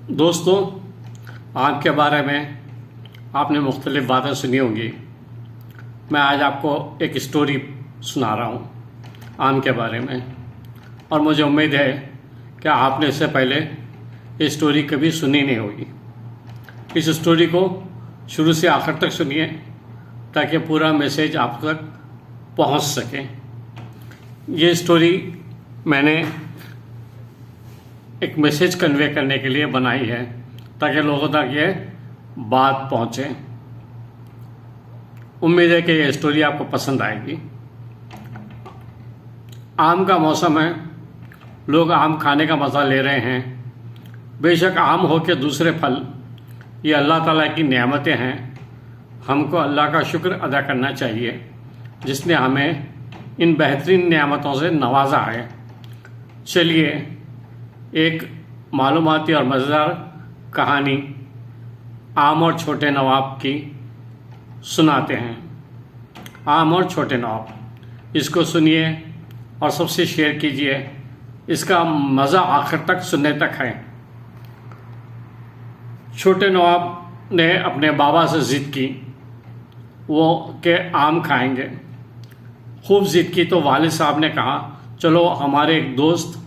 दोस्तों, आम के बारे में आपने मुख्तलिफ़ बातें सुनी होंगी। मैं आज आपको एक स्टोरी सुना रहा हूँ आम के बारे में, और मुझे उम्मीद है कि आपने इससे पहले ये स्टोरी कभी सुनी नहीं होगी। इस स्टोरी को शुरू से आखिर तक सुनिए ताकि पूरा मैसेज आप तक पहुँच सके। ये स्टोरी मैंने एक मैसेज कन्वे करने के लिए बनाई है ताकि लोगों तक ये बात पहुँचे। उम्मीद है कि ये स्टोरी आपको पसंद आएगी। आम का मौसम है, लोग आम खाने का मज़ा ले रहे हैं। बेशक आम हो के दूसरे फल, ये अल्लाह ताला की नेमतें हैं। हमको अल्लाह का शुक्र अदा करना चाहिए जिसने हमें इन बेहतरीन नेमतों से नवाजा है। चलिए एक मालूमाती और मज़ेदार कहानी आम और छोटे नवाब की सुनाते हैं। आम और छोटे नवाब, इसको सुनिए और सबसे शेयर कीजिए। इसका मज़ा आखिर तक सुनने तक है। छोटे नवाब ने अपने बाबा से ज़िद की वो के आम खाएंगे। खूब ज़िद की तो वालिद साहब ने कहा, चलो हमारे एक दोस्त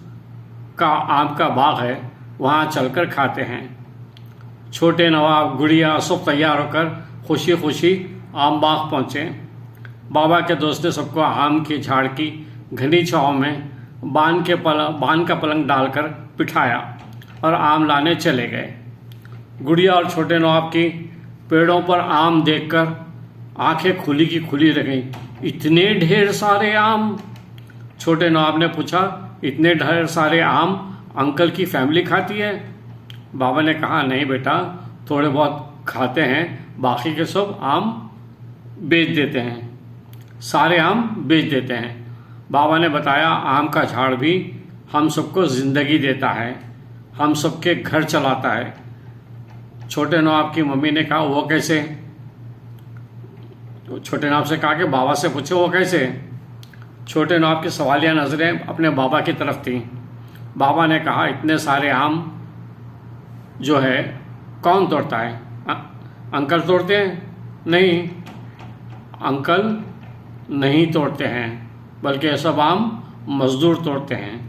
का आम का बाग है, वहाँ चलकर खाते हैं। छोटे नवाब, गुड़िया सब तैयार होकर खुशी खुशी आम बाग पहुँचे। बाबा के दोस्त ने सबको आम की झाड़ की घनी छाँव में बांध का पलंग डालकर बिठाया और आम लाने चले गए। गुड़िया और छोटे नवाब की पेड़ों पर आम देखकर आंखें खुली की खुली रह गईं। इतने ढेर सारे आम! छोटे नवाब ने पूछा, इतने ढेर सारे आम अंकल की फैमिली खाती है? बाबा ने कहा, नहीं बेटा, थोड़े बहुत खाते हैं, बाकी के सब आम बेच देते हैं, सारे आम बेच देते हैं। बाबा ने बताया, आम का झाड़ भी हम सबको ज़िंदगी देता है, हम सबके घर चलाता है। छोटे नवाब की मम्मी ने कहा, वो कैसे? छोटे नवाब से कहा कि बाबा से पूछो वो कैसे। छोटे नवाब की सवालिया नज़रें अपने बाबा की तरफ थीं। बाबा ने कहा, इतने सारे आम जो है कौन तोड़ता है? अंकल तोड़ते हैं? नहीं, अंकल नहीं तोड़ते हैं, बल्कि ये सब आम मज़दूर तोड़ते हैं।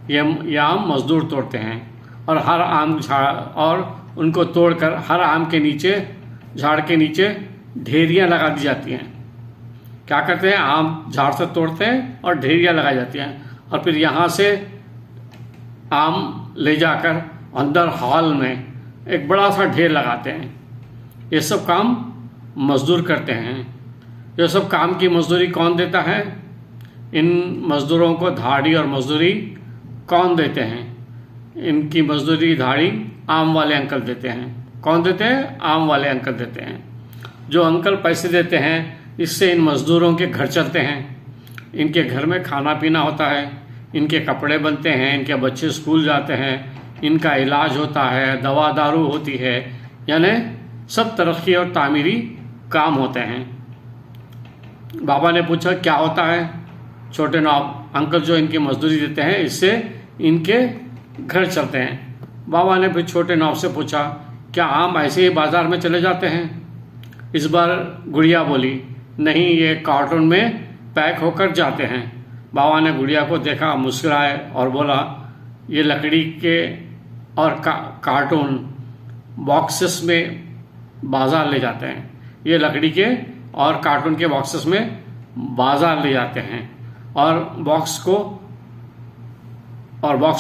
ये आम मज़दूर तोड़ते हैं और हर आम झाड़ और उनको तोड़कर हर आम के नीचे, झाड़ के नीचे ढेरियाँ लगा दी जाती हैं। क्या करते हैं? आम झाड़ से तोड़ते हैं और ढेरियाँ लगाई जाती हैं, और फिर यहाँ से आम ले जाकर अंदर हॉल में एक बड़ा सा ढेर लगाते हैं। ये सब काम मज़दूर करते हैं। ये सब काम की मज़दूरी कौन देता है? इन मज़दूरों को धाड़ी और मज़दूरी कौन देते हैं? इनकी मज़दूरी धाड़ी आम वाले अंकल देते हैं। कौन देते हैं? आम वाले अंकल देते हैं। जो अंकल पैसे देते हैं, इससे इन मज़दूरों के घर चलते हैं। इनके घर में खाना पीना होता है, इनके कपड़े बनते हैं, इनके बच्चे स्कूल जाते हैं, इनका इलाज होता है, दवा दारू होती है, यानी सब तरक्की और तामीरी काम होते हैं। बाबा ने पूछा, क्या होता है? छोटे नवाब, अंकल जो इनकी मजदूरी देते हैं, इससे इनके घर चलते हैं। बाबा ने फिर छोटे नवाब से पूछा, क्या आम ऐसे ही बाज़ार में चले जाते हैं? इस बार गुड़िया बोली, नहीं, ये कार्टून में पैक होकर जाते हैं। बाबा ने गुड़िया को देखा, मुस्कुराए और बोला, ये लकड़ी के और कार्टून बॉक्सेस में बाज़ार ले जाते हैं। ये लकड़ी के और कार्टून के बॉक्सेस में बाज़ार ले जाते हैं, और बॉक्स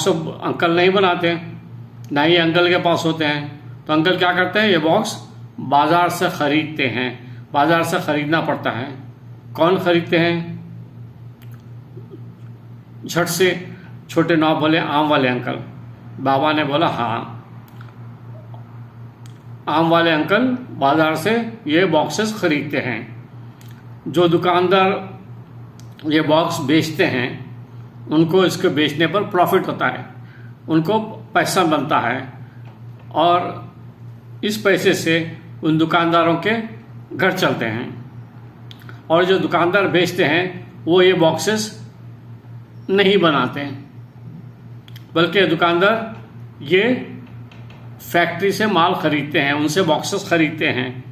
अंकल नहीं बनाते, ना ही अंकल के पास होते हैं। तो अंकल क्या करते हैं? ये बॉक्स बाज़ार से ख़रीदते हैं। बाज़ार से ख़रीदना पड़ता है। कौन ख़रीदते हैं? झट से छोटे नवाब बोले, आम वाले अंकल। बाबा ने बोला, हाँ, आम वाले अंकल बाज़ार से ये बॉक्सेस ख़रीदते हैं। जो दुकानदार ये बॉक्स बेचते हैं, उनको इसको बेचने पर प्रॉफिट होता है, उनको पैसा बनता है, और इस पैसे से उन दुकानदारों के घर चलते हैं। और जो दुकानदार बेचते हैं वो ये बॉक्सेस नहीं बनाते, बल्कि दुकानदार ये फैक्ट्री से माल खरीदते हैं, उनसे बॉक्सेस खरीदते हैं।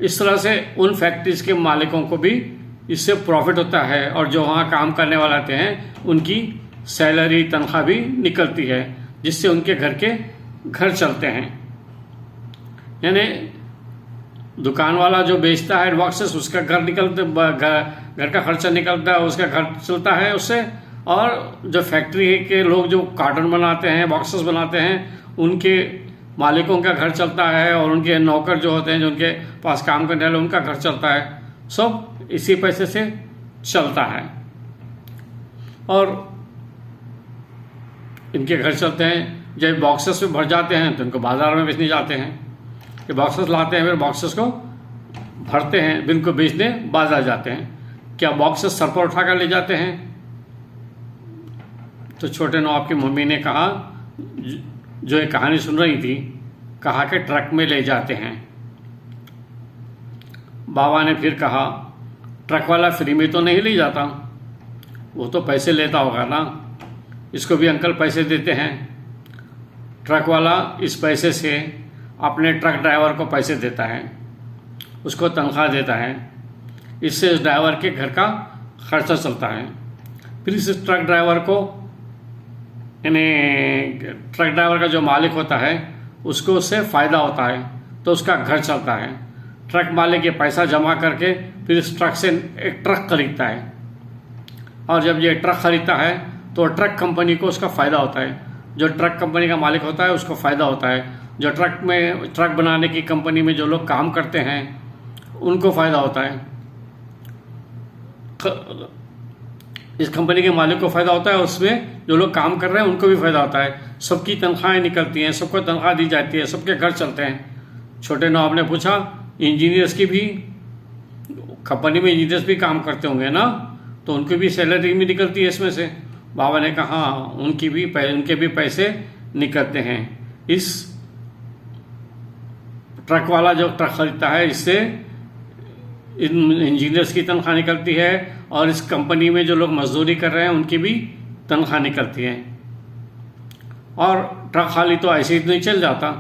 इस तरह से उन फैक्ट्रीज के मालिकों को भी इससे प्रॉफिट होता है, और जो वहाँ काम करने वाले आते हैं उनकी सैलरी तनख्वाह भी निकलती है, जिससे उनके घर चलते हैं। यानी दुकान वाला जो बेचता है बॉक्सेस, उसका घर का खर्चा निकलता है, उसका घर चलता है उससे। और जो फैक्ट्री के लोग जो कार्टन बनाते हैं, बॉक्सेस बनाते हैं, उनके मालिकों का घर चलता है, और उनके नौकर जो होते हैं, जो उनके पास काम करने वाले, उनका घर चलता है। सब इसी पैसे से चलता है। और इनके घर चलते हैं। जब बॉक्सेस में भर जाते हैं तो इनको बाजार में बेचने जाते हैं। ये बॉक्सेस लाते हैं, फिर बॉक्सेस को भरते हैं, फिर इनको बेचने बाजार जाते हैं। क्या बॉक्सेस सर पर उठा कर ले जाते हैं? तो छोटे नवाब की मम्मी ने कहा, जो ये कहानी सुन रही थी, कहा कि ट्रक में ले जाते हैं। बाबा ने फिर कहा, ट्रक वाला फ्री में तो नहीं ले जाता, वो तो पैसे लेता होगा ना, इसको भी अंकल पैसे देते हैं। ट्रक वाला इस पैसे से अपने ट्रक ड्राइवर को पैसे देता है, उसको तनख्वाह देता है, इससे इस ड्राइवर के घर का खर्चा चलता है। फिर इस ट्रक ड्राइवर को, यानी ट्रक ड्राइवर का जो मालिक होता है, उसको उससे फ़ायदा होता है, तो उसका घर चलता है। ट्रक मालिक ये पैसा जमा करके फिर इस ट्रक से एक ट्रक खरीदता है, और जब ये ट्रक खरीदता है तो ट्रक कंपनी को उसका फ़ायदा होता है। जो ट्रक कंपनी का मालिक होता है उसको फ़ायदा होता है। जो ट्रक बनाने की कंपनी में जो लोग काम करते हैं उनको फ़ायदा होता है। इस कंपनी के मालिक को फ़ायदा होता है, उसमें जो लोग काम कर रहे हैं उनको भी फ़ायदा होता है। सबकी तनख्वाहें निकलती हैं, सबको तनख्वाह दी जाती है, सबके घर चलते हैं। छोटे नवाब ने पूछा, इंजीनियर्स की भी कंपनी में इंजीनियर्स भी काम करते होंगे ना, तो उनकी भी सैलरी भी निकलती है इसमें से? बाबा ने कहा, उनके भी पैसे निकलते हैं। इस ट्रक वाला जो ट्रक खरीदता है, इससे इन इंजीनियर्स की तनख्वाह निकलती है, और इस कंपनी में जो लोग मजदूरी कर रहे हैं उनकी भी तनख्वाह निकलती है। और ट्रक खाली तो ऐसे ही नहीं चल जाता,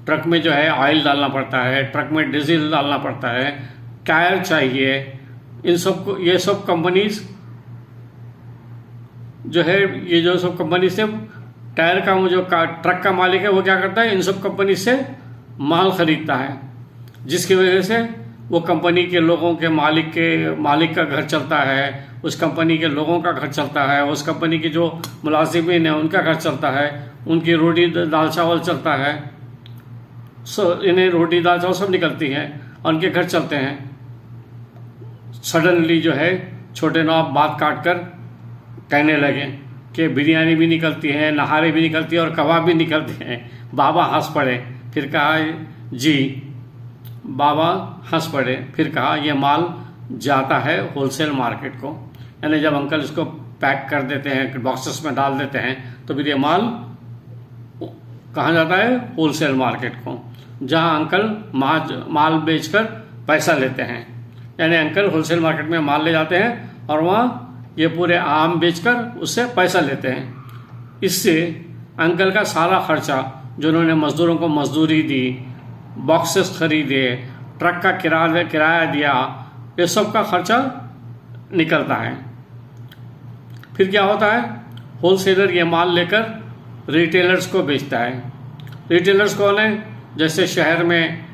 ट्रक में जो है ऑयल डालना पड़ता है, ट्रक में डीजल डालना पड़ता है, टायर चाहिए। इन सब को, ये सब कंपनीज जो है, ये जो सब कंपनी से टायर का, वो जो ट्रक का मालिक है वो क्या करता है, इन सब कंपनी से माल खरीदता है, जिसकी वजह से वो कंपनी के लोगों के मालिक का घर चलता है, उस कंपनी के लोगों का घर चलता है, उस कंपनी के जो मुलाजिमीन हैं उनका घर चलता है, उनकी रोटी दाल चावल चलता है। इन्हें रोटी दाल चावल सब निकलती है और उनके घर चलते हैं। सडनली जो है छोटे नवाब बात काट कर कहने लगे कि बिरयानी भी निकलती है, नहारे भी निकलती है और कबाब भी निकलते हैं। बाबा हंस पड़े, फिर कहा, जी। बाबा हंस पड़े, फिर कहा, यह माल जाता है होलसेल मार्केट को। यानी जब अंकल इसको पैक कर देते हैं, बॉक्सेस में डाल देते हैं, तो फिर ये माल कहाँ जाता है, होलसेल मार्केट को, जहाँ अंकल माल बेचकर पैसा लेते हैं। यानी अंकल होलसेल मार्केट में माल ले जाते हैं और वहाँ ये पूरे आम बेचकर उससे पैसा लेते हैं। इससे अंकल का सारा खर्चा, जो उन्होंने मज़दूरों को मजदूरी दी, बॉक्सेस खरीदे, ट्रक का किराया दिया, ये सब का खर्चा निकलता है। फिर क्या होता है, होलसेलर ये माल लेकर रिटेलर्स को बेचता है। रिटेलर्स कौन है? जैसे शहर में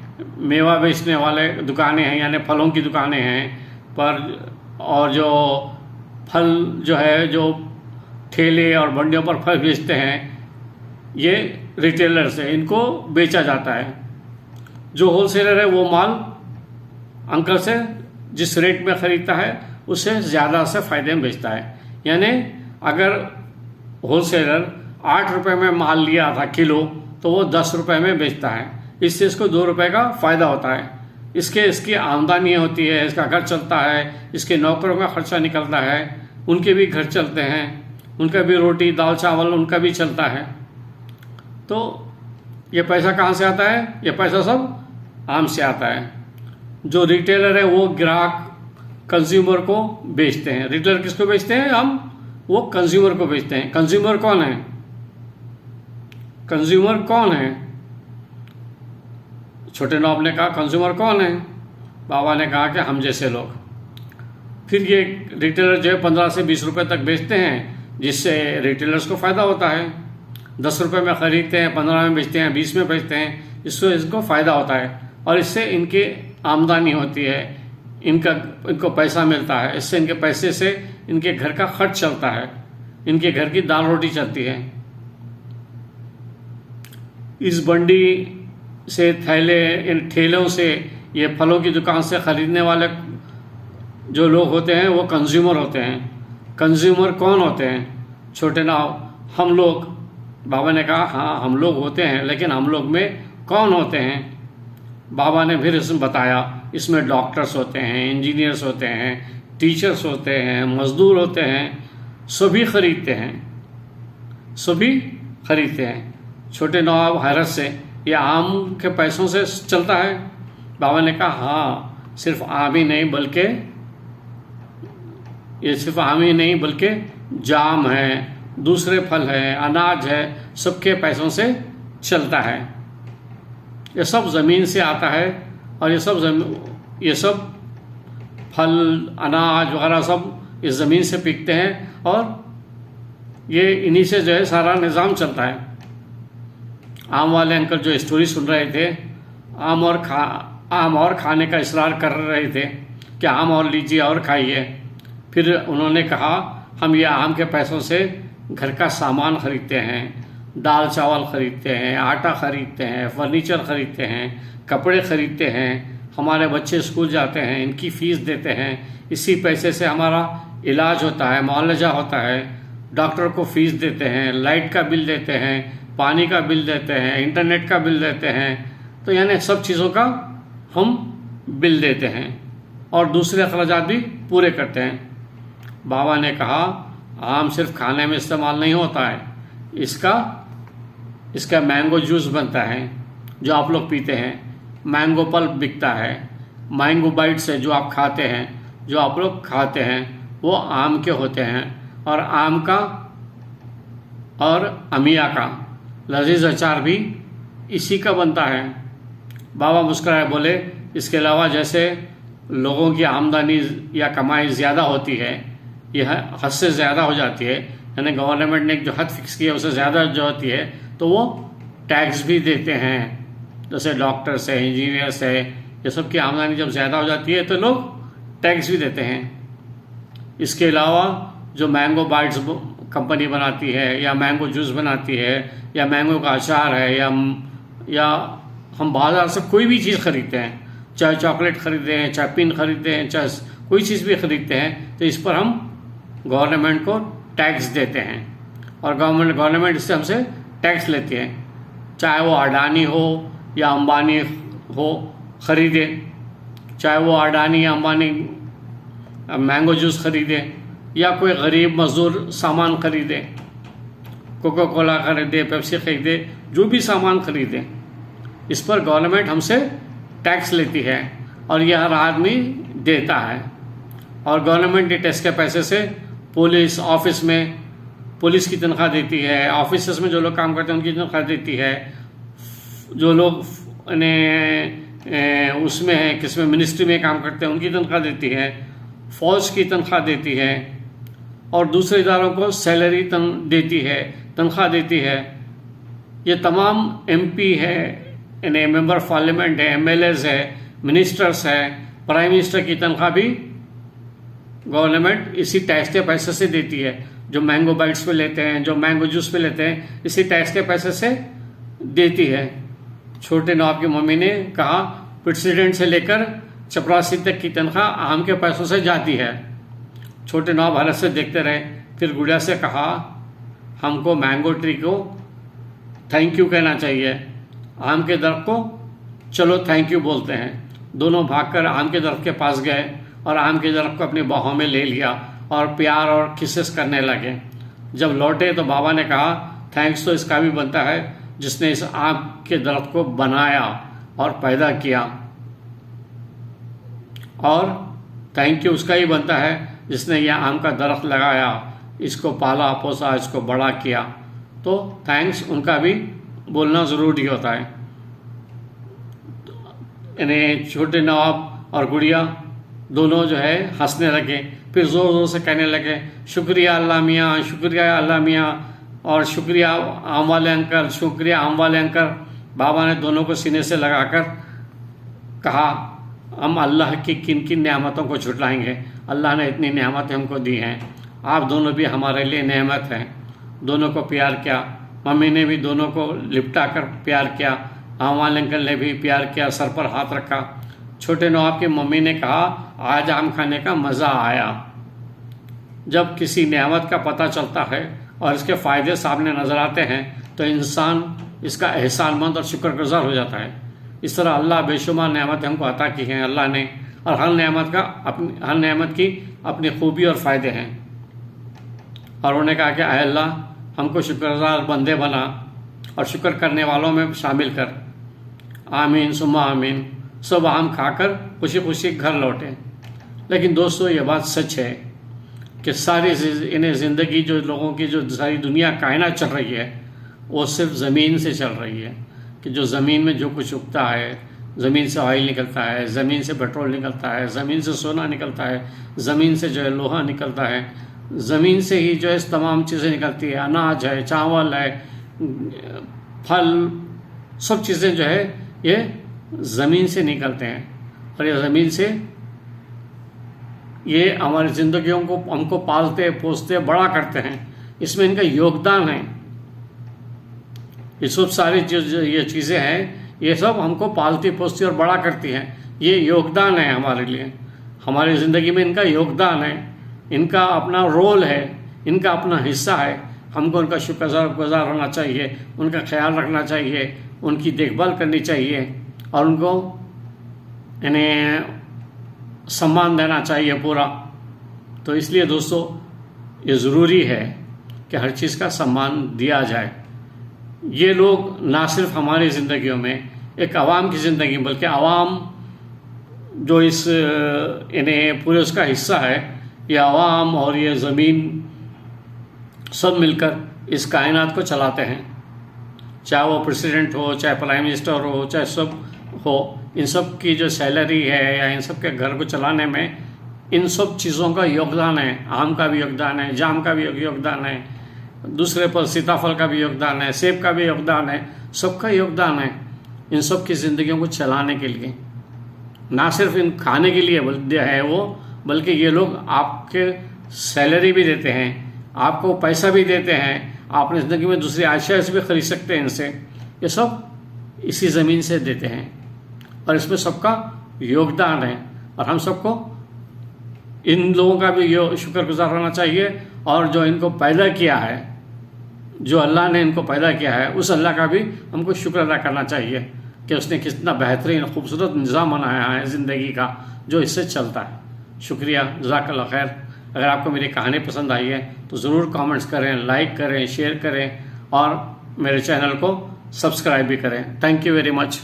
मेवा बेचने वाले दुकानें हैं, यानी फलों की दुकानें हैं, और जो फल जो है, जो ठेले और मंडियों पर फल बेचते हैं, ये रिटेलर्स हैं, इनको बेचा जाता है। जो होलसेलर है वो माल अंकल से जिस रेट में ख़रीदता है उससे ज़्यादा से फ़ायदे में बेचता है। यानी अगर होलसेलर 8 रुपये में माल लिया था किलो, तो वो 10 रुपये में बेचता है। इससे इसको 2 रुपये का फ़ायदा होता है। इसकी आमदनी होती है, इसका घर चलता है, इसके नौकरों का खर्चा निकलता है, उनके भी घर चलते हैं, उनका भी रोटी दाल चावल उनका भी चलता है। तो ये पैसा कहाँ से आता है? ये पैसा सब आम से आता है। जो रिटेलर है वो ग्राहक कंज्यूमर को बेचते हैं। रिटेलर किसको बेचते हैं? हम वो कंज्यूमर को बेचते हैं। कंज्यूमर कौन है? कंज्यूमर कौन है? छोटे नवाब ने कहा कंज्यूमर कौन है? बाबा ने कहा कि हम जैसे लोग। फिर ये रिटेलर जो है 15 से 20 रुपए तक बेचते हैं, जिससे रिटेलर्स को फ़ायदा होता है। 10 रुपये में ख़रीदते हैं, 15 में बेचते हैं, 20 में बेचते हैं, इससे इनको फ़ायदा होता है और इससे इनकी आमदनी होती है, इनको पैसा मिलता है। इससे इनके पैसे से इनके घर का खर्च चलता है, इनके घर की दाल रोटी चलती है। इस बंडी से इन ठेलों से, ये फलों की दुकान से ख़रीदने वाले जो लोग होते हैं वो कंज्यूमर होते हैं। कंज्यूमर कौन होते हैं? छोटे नवाब हम लोग। बाबा ने कहा हाँ हम लोग होते हैं, लेकिन हम लोग में कौन होते हैं? बाबा ने फिर इसमें बताया, इसमें डॉक्टर्स होते हैं, इंजीनियर्स होते हैं, टीचर्स होते हैं, मजदूर होते हैं, सभी खरीदते हैं, सभी खरीदते हैं। छोटे नवाब हैरत से, ये आम के पैसों से चलता है? बाबा ने कहा हाँ, सिर्फ आम ही नहीं बल्कि ये सिर्फ आम ही नहीं बल्कि जाम है, दूसरे फल है, अनाज है, सबके पैसों से चलता है। ये सब ज़मीन से आता है और ये सब फल अनाज वगैरह सब इस ज़मीन से पिकते हैं और ये इन्हीं से जो है सारा निज़ाम चलता है। आम वाले अंकल जो स्टोरी सुन रहे थे, आम और खाने का इसरार कर रहे थे कि आम और लीजिए और खाइए। फिर उन्होंने कहा हम ये आम के पैसों से घर का सामान खरीदते हैं, दाल चावल खरीदते हैं, आटा खरीदते हैं, फर्नीचर खरीदते हैं, कपड़े खरीदते हैं, हमारे बच्चे स्कूल जाते हैं, इनकी फ़ीस देते हैं, इसी पैसे से हमारा इलाज होता है, मुआवजा होता है, डॉक्टर को फ़ीस देते हैं, लाइट का बिल देते हैं, पानी का बिल देते हैं, इंटरनेट का बिल देते हैं। तो यानी सब चीज़ों का हम बिल देते हैं और दूसरे अखराजात भी पूरे करते हैं। बाबा ने कहा आम सिर्फ खाने में इस्तेमाल नहीं होता है, इसका मैंगो जूस बनता है जो आप लोग पीते हैं, मैंगो पल्प बिकता है, मैंगो बाइट्स है जो आप खाते हैं, जो आप लोग खाते हैं वो आम के होते हैं और आम का और अमिया का लजीज अचार भी इसी का बनता है। बाबा मुस्कुराए बोले इसके अलावा जैसे लोगों की आमदनी या कमाई ज़्यादा होती है, यह हद से ज़्यादा हो जाती है, यानी गवर्नमेंट ने जो हद फिक्स किया उससे ज़्यादा जो होती है तो वो टैक्स भी देते हैं। जैसे डॉक्टर्स है, इंजीनियर्स है, ये सब की आमदनी जब ज़्यादा हो जाती है तो लोग टैक्स भी देते हैं। इसके अलावा जो मैंगो बाइट्स कंपनी बनाती है या मैंगो जूस बनाती है या मैंगो का अचार है या हम बाज़ार से कोई भी चीज़ खरीदते हैं, चाहे चॉकलेट खरीदते हैं, चाहे पिन खरीदते हैं, चाहे कोई चीज़ भी खरीदते हैं, तो इस पर हम गवर्नमेंट को टैक्स देते हैं और गवर्नमेंट इससे हमसे टैक्स लेती है। चाहे वो अडानी हो या अंबानी हो ख़रीदे, चाहे वो अडानी या अंबानी मैंगो जूस खरीदे या कोई गरीब मजदूर सामान खरीदे, कोका कोला खरीदे, पेप्सी खरीदे, जो भी सामान खरीदे, इस पर गवर्नमेंट हमसे टैक्स लेती है और यह हर आदमी देता है। और गवर्नमेंट के टैक्स के पैसे से पुलिस ऑफिस में पुलिस की तनख्वाह देती है, ऑफिस में जो लोग काम करते हैं उनकी तनख्वाह देती है, जो लोग उसमें हैं किसमें मिनिस्ट्री में काम करते हैं उनकी तनख्वाह देती है, फ़ौज की तनख्वाह देती है और दूसरे इदारों को सैलरी देती है, तनख्वाह देती है। ये तमाम MP है, यानी मेंबर ऑफ पार्लियामेंट है, MLAs है, मिनिस्टर्स है, प्राइम मिनिस्टर की तनख्वाह भी गवर्नमेंट इसी टैक्स के पैसे से देती है। जो मैंगो बाइट्स पे लेते हैं, जो मैंगो जूस पे लेते हैं, इसी टैक्स के पैसे से देती है। छोटे नवाब की मम्मी ने कहा प्रेसिडेंट से लेकर चपरासी तक की तनख्वाह आम के पैसों से जाती है। छोटे नवाब हरत से देखते रहे, फिर गुड़िया से कहा हमको मैंगो ट्री को थैंक यू कहना चाहिए, आम के दरख्त को चलो थैंक यू बोलते हैं। दोनों भागकर आम के दरख्त के पास गए और आम के दरख्त को अपनी बाहों में ले लिया और प्यार और किसेस करने लगे। जब लौटे तो बाबा ने कहा थैंक्स तो इसका भी बनता है जिसने इस आम के दरख्त को बनाया और पैदा किया, और थैंक यू उसका ही बनता है जिसने यह आम का दरख्त लगाया, इसको पाला पोसा, इसको बड़ा किया। तो थैंक्स उनका भी बोलना ज़रूरी होता है। यानी छोटे नवाब और गुड़िया दोनों जो है हंसने लगे, फिर ज़ोर ज़ोर से कहने लगे शुक्रिया अल्लाह मियाँ, शुक्रिया अल्लाह मियाँ, और शुक्रिया आम वाले अंकल, शुक्रिया आम वाले अंकल। बाबा ने दोनों को सीने से लगाकर कहा, हम अल्लाह की किन किन नेमतों को झुटलाएंगे। अल्लाह ने इतनी नेमतें हमको दी हैं, आप दोनों भी हमारे लिए नेमत हैं। दोनों को प्यार किया, मम्मी ने भी दोनों को लिपटा कर प्यार किया, आम वाले अंकल ने भी प्यार किया, सर पर हाथ रखा। छोटे नवाब की मम्मी ने कहा, आज आम खाने का मज़ा आया। जब किसी नेमत का पता चलता है और इसके फ़ायदे सामने नज़र आते हैं तो इंसान इसका एहसानमंद और शुक्रगुजार हो जाता है। इस तरह अल्लाह बेशुमार नेमतें हमको अता की हैं अल्लाह ने, और हर नेमत की अपनी खूबी और फ़ायदे हैं। और उन्होंने कहा कि आए अल्लाह, हमको शुक्रगुजार बंदे बना और शुक्र करने वालों में शामिल कर। आमीन सुम्मा आमीन। सब आम खाकर खुशी खुशी घर लौटे। लेकिन दोस्तों, ये बात सच है कि सारी इन्हें ज़िंदगी जो लोगों की जो सारी दुनिया कायनात चल रही है वो सिर्फ ज़मीन से चल रही है। कि जो ज़मीन में जो कुछ उगता है, ज़मीन से ऑयल निकलता है, ज़मीन से पेट्रोल निकलता है, ज़मीन से सोना निकलता है, ज़मीन से जो है लोहा निकलता है, ज़मीन से ही जो है तमाम चीज़ें निकलती है। अनाज है, चावल है, फल, सब चीज़ें जो है ये ज़मीन से निकलते हैं। और ये ज़मीन से ये हमारी ज़िंदगियों को हमको पालते पोसते बड़ा करते हैं। इसमें इनका योगदान है। ये सब सारी ये चीज़ें हैं, ये सब हमको पालती पोसती और बड़ा करती हैं। ये योगदान है हमारे लिए, हमारी ज़िंदगी में इनका योगदान है, इनका अपना रोल है, इनका अपना हिस्सा है। हमको उनका शुक्रगुजार होना चाहिए, उनका ख्याल रखना चाहिए, उनकी देखभाल करनी चाहिए और उनको इन्हें सम्मान देना चाहिए पूरा। तो इसलिए दोस्तों, ये ज़रूरी है कि हर चीज़ का सम्मान दिया जाए। ये लोग ना सिर्फ हमारी ज़िंदगियों में, एक आवाम की ज़िंदगी, बल्कि आवाम जो इस इन्हें पूरे उसका हिस्सा है, ये आवाम और ये ज़मीन सब मिलकर इस कायनात को चलाते हैं। चाहे वो प्रेसिडेंट हो, चाहे प्राइम मिनिस्टर हो, चाहे सब हो, इन सब की जो सैलरी है या इन सब के घर को चलाने में इन सब चीज़ों का योगदान है। आम का भी योगदान है, जाम का भी योगदान है, दूसरे पर सीताफल का भी योगदान है, सेब का भी योगदान है, सबका योगदान है इन सब की ज़िंदगियों को चलाने के लिए। ना सिर्फ इन खाने के लिए है वो, बल्कि ये लोग आपके सैलरी भी देते हैं, आपको पैसा भी देते हैं, आप अपनी ज़िंदगी में दूसरी आशिया से भी खरीद सकते हैं इनसे। ये सब इसी ज़मीन से देते हैं और इसमें सबका योगदान है। और हम सबको इन लोगों का भी शुक्रगुजार होना चाहिए, और जो इनको पैदा किया है, जो अल्लाह ने इनको पैदा किया है, उस अल्लाह का भी हमको शुक्र अदा करना चाहिए कि उसने कितना बेहतरीन खूबसूरत निज़ाम बनाया है ज़िंदगी का, जो इससे चलता है। शुक्रिया, जज़ाकल्लाह खैर। अगर आपको मेरी कहानी पसंद आई है तो ज़रूर कमेंट्स करें, लाइक करें, शेयर करें और मेरे चैनल को सब्सक्राइब भी करें। Thank you very much.